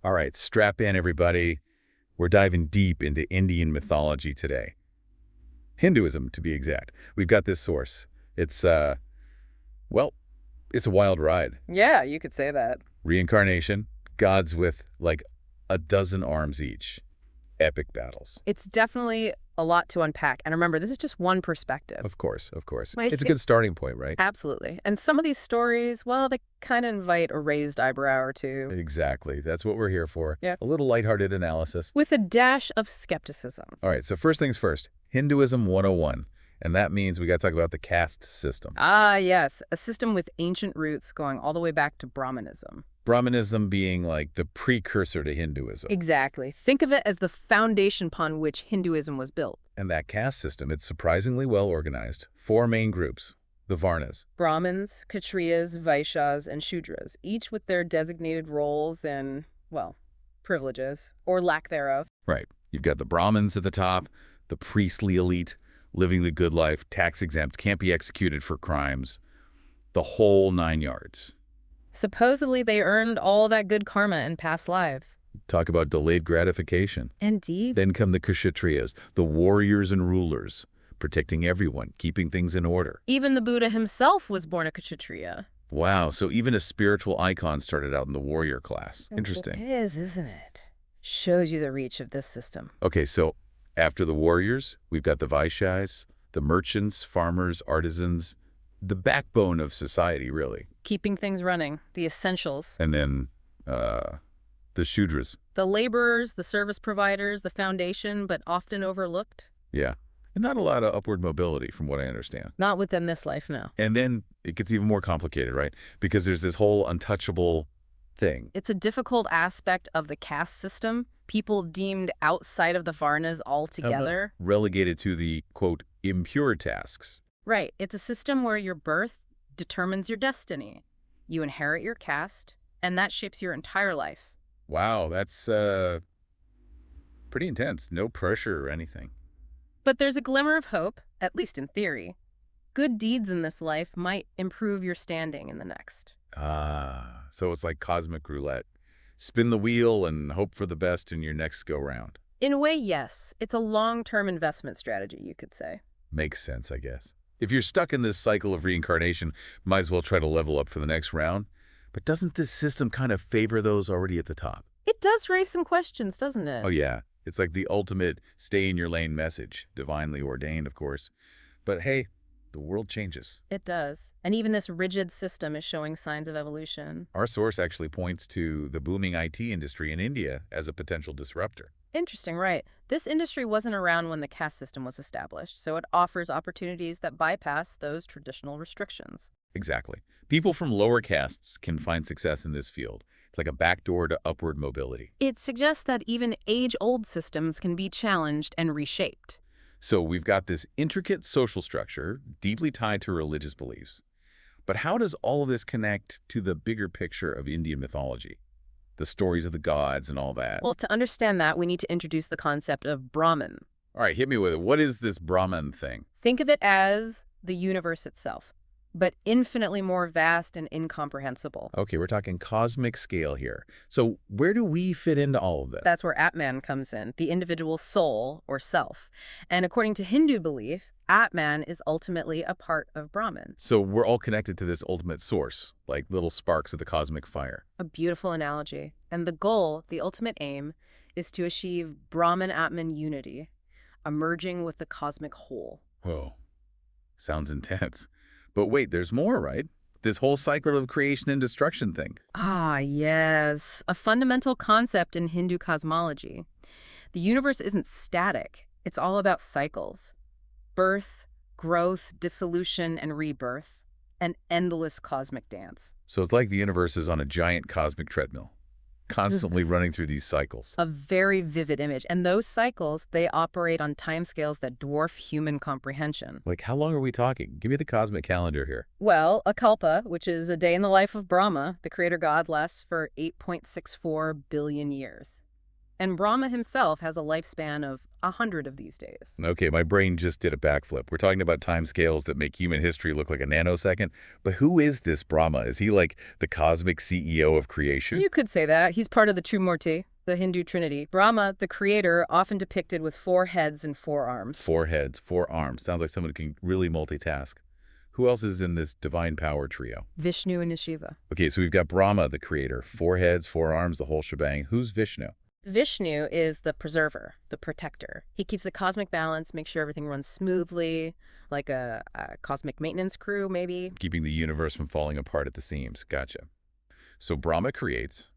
All right, strap in, everybody. We're diving deep into Indian mythology today. Hinduism, to be exact. We've got this source. It's, well, it's a wild ride. Yeah, you could say that. Reincarnation, gods with, like, a dozen arms each. Epic battles. It's definitely a lot to unpack. And remember, this is just one perspective. Of course, of course. Right. It's a good starting point, right? Absolutely. And some of these stories, well, they kind of invite a raised eyebrow or two. Exactly. That's what we're here for. Yeah. A little lighthearted analysis. With a dash of skepticism. All right, so first things first. Hinduism 101. And that means we got to talk about the caste system. Ah, yes. A system with ancient roots going all the way back to Brahmanism. Brahmanism being like the precursor to Hinduism. Exactly. Think of it as the foundation upon which Hinduism was built. And that caste system, it's surprisingly well organized. 4 main groups, the Varnas. Brahmins, Kshatriyas, Vaishyas, and Shudras, each with their designated roles and, well, privileges, or lack thereof. Right. You've got the Brahmins at the top, the priestly elite, living the good life, tax-exempt, can't be executed for crimes, the whole 9 yards. Supposedly, they earned all that good karma in past lives. Talk about delayed gratification. Indeed. Then come the Kshatriyas, the warriors and rulers, protecting everyone, keeping things in order. Even the Buddha himself was born a Kshatriya. Wow, so even a spiritual icon started out in the warrior class. Interesting. It is, isn't it? Shows you the reach of this system. Okay, so after the warriors, we've got the Vaishyas, the merchants, farmers, artisans, the backbone of society, really. Keeping things running, the essentials. And then the Shudras. The laborers, the service providers, the foundation, but often overlooked. Yeah. And not a lot of upward mobility, from what I understand. Not within this life, no. And then it gets even more complicated, right? Because there's this whole untouchable thing. It's a difficult aspect of the caste system. People deemed outside of the Varnas altogether. Relegated to the, quote, impure tasks. Right. It's a system where your birth determines your destiny. You inherit your caste, and that shapes your entire life. Wow, that's pretty intense. No pressure or anything. But there's a glimmer of hope, at least in theory. Good deeds in this life might improve your standing in the next. Ah, so it's like cosmic roulette. Spin the wheel and hope for the best in your next go-round. In a way, yes. It's a long-term investment strategy, you could say. Makes sense, I guess. If you're stuck in this cycle of reincarnation, might as well try to level up for the next round. But doesn't this system kind of favor those already at the top? It does raise some questions, doesn't it? Oh, yeah. It's like the ultimate stay-in-your-lane message, divinely ordained, of course. But hey, the world changes. It does. And even this rigid system is showing signs of evolution. Our source actually points to the booming IT industry in India as a potential disruptor. Interesting, right. This industry wasn't around when the caste system was established, so it offers opportunities that bypass those traditional restrictions. Exactly. People from lower castes can find success in this field. It's like a backdoor to upward mobility. It suggests that even age-old systems can be challenged and reshaped. So we've got this intricate social structure, deeply tied to religious beliefs. But how does all of this connect to the bigger picture of Indian mythology? The stories of the gods and all that. Well, to understand that, we need to introduce the concept of Brahman. All right, hit me with it. What is this Brahman thing? Think of it as the universe itself, but infinitely more vast and incomprehensible. Okay, we're talking cosmic scale here. So where do we fit into all of this? That's where Atman comes in, the individual soul or self. And according to Hindu belief, Atman is ultimately a part of Brahman. So we're all connected to this ultimate source, like little sparks of the cosmic fire. A beautiful analogy. And the goal, the ultimate aim, is to achieve Brahman Atman unity, emerging with the cosmic whole. Whoa, sounds intense. But wait, there's more, right? This whole cycle of creation and destruction thing. Ah, yes. A fundamental concept in Hindu cosmology. The universe isn't static. It's all about cycles. Birth, growth, dissolution, and rebirth. An endless cosmic dance. So it's like the universe is on a giant cosmic treadmill, constantly running through these cycles. A very vivid image. And those cycles, they operate on timescales that dwarf human comprehension. Like, how long are we talking? Give me the cosmic calendar here. Well, a kalpa, which is a day in the life of Brahma, the creator god, lasts for 8.64 billion years. And Brahma himself has a lifespan of 100 of these days. Okay, my brain just did a backflip. We're talking about timescales that make human history look like a nanosecond. But who is this Brahma? Is he like the cosmic CEO of creation? You could say that. He's part of the Trimurti, the Hindu Trinity. Brahma, the Creator, often depicted with 4 heads and 4 arms. 4 heads, 4 arms. Sounds like someone who can really multitask. Who else is in this divine power trio? Vishnu and Shiva. Okay, so we've got Brahma, the creator. 4 heads, 4 arms, the whole shebang. Who's Vishnu? Vishnu is the preserver, the protector. He keeps the cosmic balance, makes sure everything runs smoothly, like a cosmic maintenance crew, maybe. Keeping the universe from falling apart at the seams. Gotcha. So Brahma creates,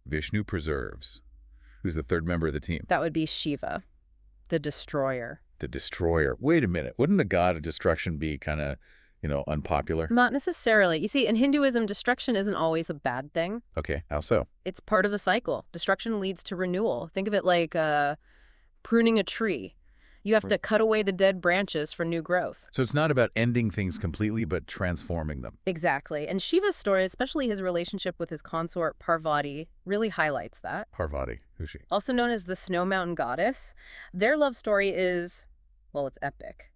Vishnu preserves. Who's the third member of the team? That would be Shiva, the Destroyer. The Destroyer. Wait a minute. Wouldn't a god of destruction be kind of, unpopular? Not necessarily. You see, in Hinduism, destruction isn't always a bad thing. Okay, how so? It's part of the cycle. Destruction leads to renewal. Think of it like pruning a tree. You have to cut away the dead branches for new growth. So it's not about ending things completely, but transforming them. Exactly. And Shiva's story, especially his relationship with his consort Parvati, really highlights that. Parvati, who's she? Also known as the Snow Mountain Goddess, their love story is, well, it's epic.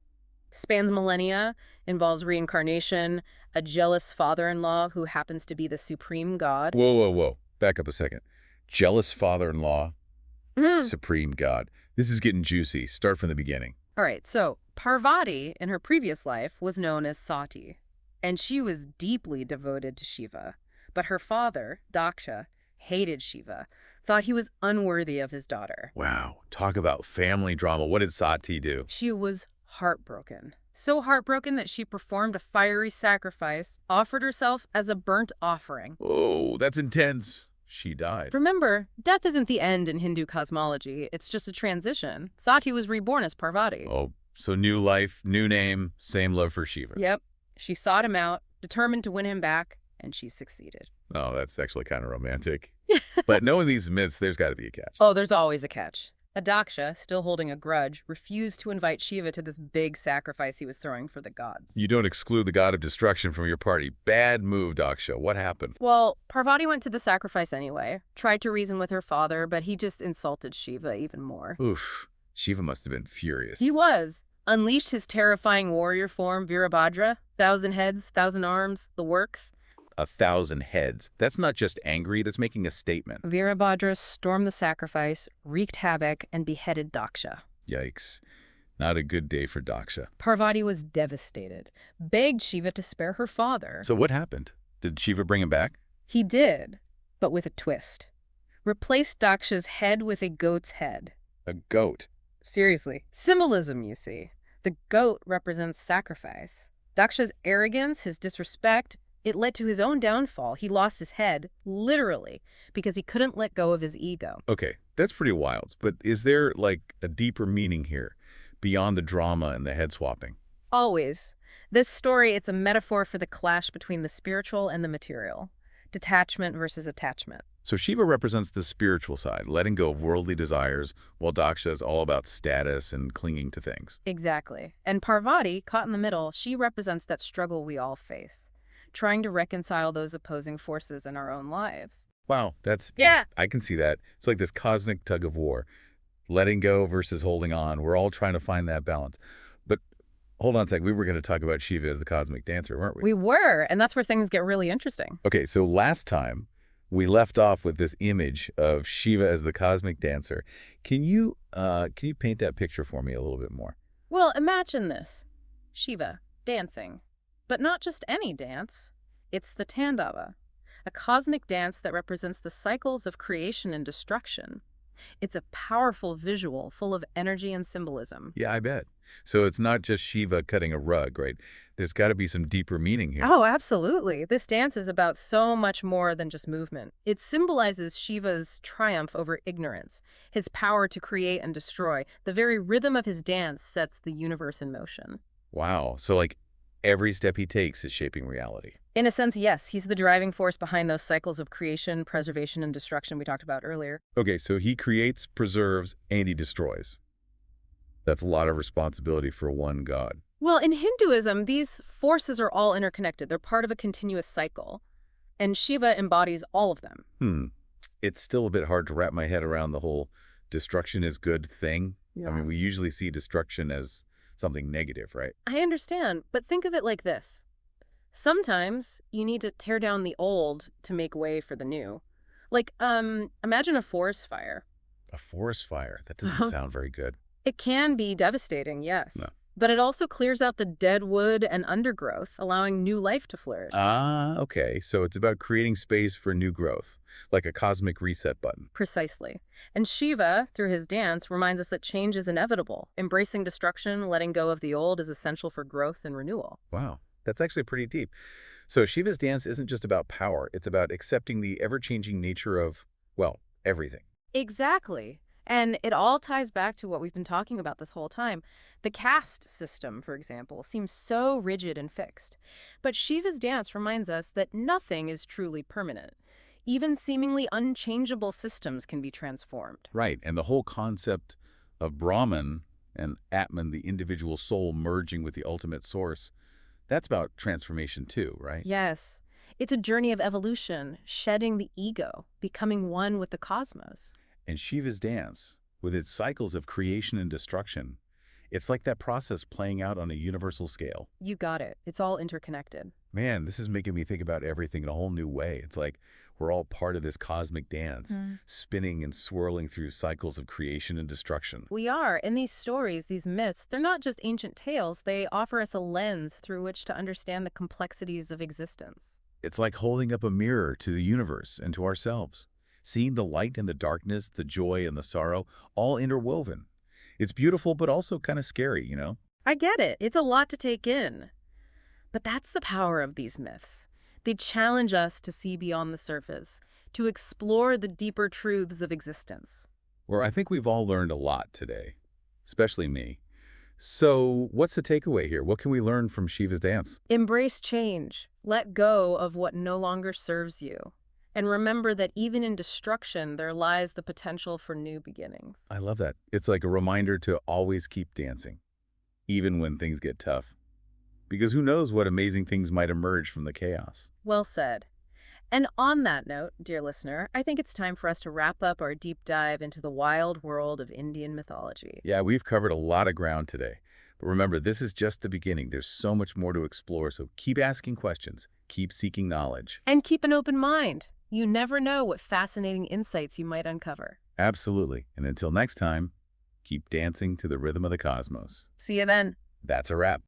Spans millennia, involves reincarnation, a jealous father-in-law who happens to be the supreme god. Whoa, whoa, whoa. Back up a second. Jealous father-in-law, supreme god. This is getting juicy. Start from the beginning. All right, so Parvati, in her previous life, was known as Sati, and she was deeply devoted to Shiva. But her father, Daksha, hated Shiva, thought he was unworthy of his daughter. Wow. Talk about family drama. What did Sati do? She was heartbroken. So heartbroken that she performed a fiery sacrifice, offered herself as a burnt offering. Oh, that's intense. She died. Remember, death isn't the end in Hindu cosmology. It's just a transition. Sati was reborn as Parvati. Oh, so new life, new name, same love for Shiva. Yep. She sought him out, determined to win him back, and she succeeded. Oh, that's actually kind of romantic. But knowing these myths, there's got to be a catch. Oh, there's always a catch. Daksha, still holding a grudge, refused to invite Shiva to this big sacrifice he was throwing for the gods. You don't exclude the god of destruction from your party. Bad move, Daksha. What happened? Well, Parvati went to the sacrifice anyway, tried to reason with her father, but he just insulted Shiva even more. Oof. Shiva must have been furious. He was. Unleashed his terrifying warrior form, Virabhadra, 1,000 heads, 1,000 arms, the works. 1,000 heads. That's not just angry, that's making a statement. Virabhadra stormed the sacrifice, wreaked havoc, and beheaded Daksha. Yikes. Not a good day for Daksha. Parvati was devastated, begged Shiva to spare her father. So what happened? Did Shiva bring him back? He did, but with a twist. Replaced Daksha's head with a goat's head. A goat. Seriously. Symbolism, you see. The goat represents sacrifice. Daksha's arrogance, his disrespect, it led to his own downfall. He lost his head, literally, because he couldn't let go of his ego. Okay, that's pretty wild. But is there, like, a deeper meaning here, beyond the drama and the head swapping? Always. This story, it's a metaphor for the clash between the spiritual and the material. Detachment versus attachment. So Shiva represents the spiritual side, letting go of worldly desires, while Daksha is all about status and clinging to things. Exactly. And Parvati, caught in the middle, she represents that struggle we all face, trying to reconcile those opposing forces in our own lives. Wow, that's... Yeah. I can see that. It's like this cosmic tug of war. Letting go versus holding on. We're all trying to find that balance. But hold on a sec. We were going to talk about Shiva as the cosmic dancer, weren't we? We were, and that's where things get really interesting. Okay, so last time we left off with this image of Shiva as the cosmic dancer. Can you paint that picture for me a little bit more? Well, imagine this. Shiva, dancing. But not just any dance. It's the Tandava, a cosmic dance that represents the cycles of creation and destruction. It's a powerful visual full of energy and symbolism. Yeah, I bet. So it's not just Shiva cutting a rug, right? There's got to be some deeper meaning here. Oh, absolutely. This dance is about so much more than just movement. It symbolizes Shiva's triumph over ignorance, his power to create and destroy. The very rhythm of his dance sets the universe in motion. Wow. So like every step he takes is shaping reality. In a sense, yes. He's the driving force behind those cycles of creation, preservation, and destruction we talked about earlier. Okay, so he creates, preserves, and he destroys. That's a lot of responsibility for one god. Well, in Hinduism, these forces are all interconnected. They're part of a continuous cycle. And Shiva embodies all of them. It's still a bit hard to wrap my head around the whole destruction is good thing. I mean, we usually see destruction as something negative, right? I understand, but think of it like this. Sometimes you need to tear down the old to make way for the new. Like, imagine a forest fire. A forest fire. That doesn't sound very good. It can be devastating, yes. No. But it also clears out the dead wood and undergrowth, allowing new life to flourish. Ah, okay. So it's about creating space for new growth, like a cosmic reset button. Precisely. And Shiva, through his dance, reminds us that change is inevitable. Embracing destruction, letting go of the old is essential for growth and renewal. Wow, that's actually pretty deep. So Shiva's dance isn't just about power. It's about accepting the ever-changing nature of, well, everything. Exactly. And it all ties back to what we've been talking about this whole time. The caste system, for example, seems so rigid and fixed. But Shiva's dance reminds us that nothing is truly permanent. Even seemingly unchangeable systems can be transformed. Right, and the whole concept of Brahman and Atman, the individual soul merging with the ultimate source, that's about transformation too, right? Yes. It's a journey of evolution, shedding the ego, becoming one with the cosmos. And Shiva's dance, with its cycles of creation and destruction, it's like that process playing out on a universal scale. You got it. It's all interconnected. Man, this is making me think about everything in a whole new way. It's like we're all part of this cosmic dance, spinning and swirling through cycles of creation and destruction. We are. And these stories, these myths, they're not just ancient tales. They offer us a lens through which to understand the complexities of existence. It's like holding up a mirror to the universe and to ourselves, seeing the light and the darkness, the joy and the sorrow, all interwoven. It's beautiful, but also kind of scary, you know? I get it. It's a lot to take in. But that's the power of these myths. They challenge us to see beyond the surface, to explore the deeper truths of existence. Well, I think we've all learned a lot today, especially me. So what's the takeaway here? What can we learn from Shiva's dance? Embrace change. Let go of what no longer serves you. And remember that even in destruction, there lies the potential for new beginnings. I love that. It's like a reminder to always keep dancing, even when things get tough. Because who knows what amazing things might emerge from the chaos. Well said. And on that note, dear listener, I think it's time for us to wrap up our deep dive into the wild world of Indian mythology. Yeah, we've covered a lot of ground today. But remember, this is just the beginning. There's so much more to explore, so keep asking questions, keep seeking knowledge. And keep an open mind. You never know what fascinating insights you might uncover. Absolutely. And until next time, keep dancing to the rhythm of the cosmos. See you then. That's a wrap.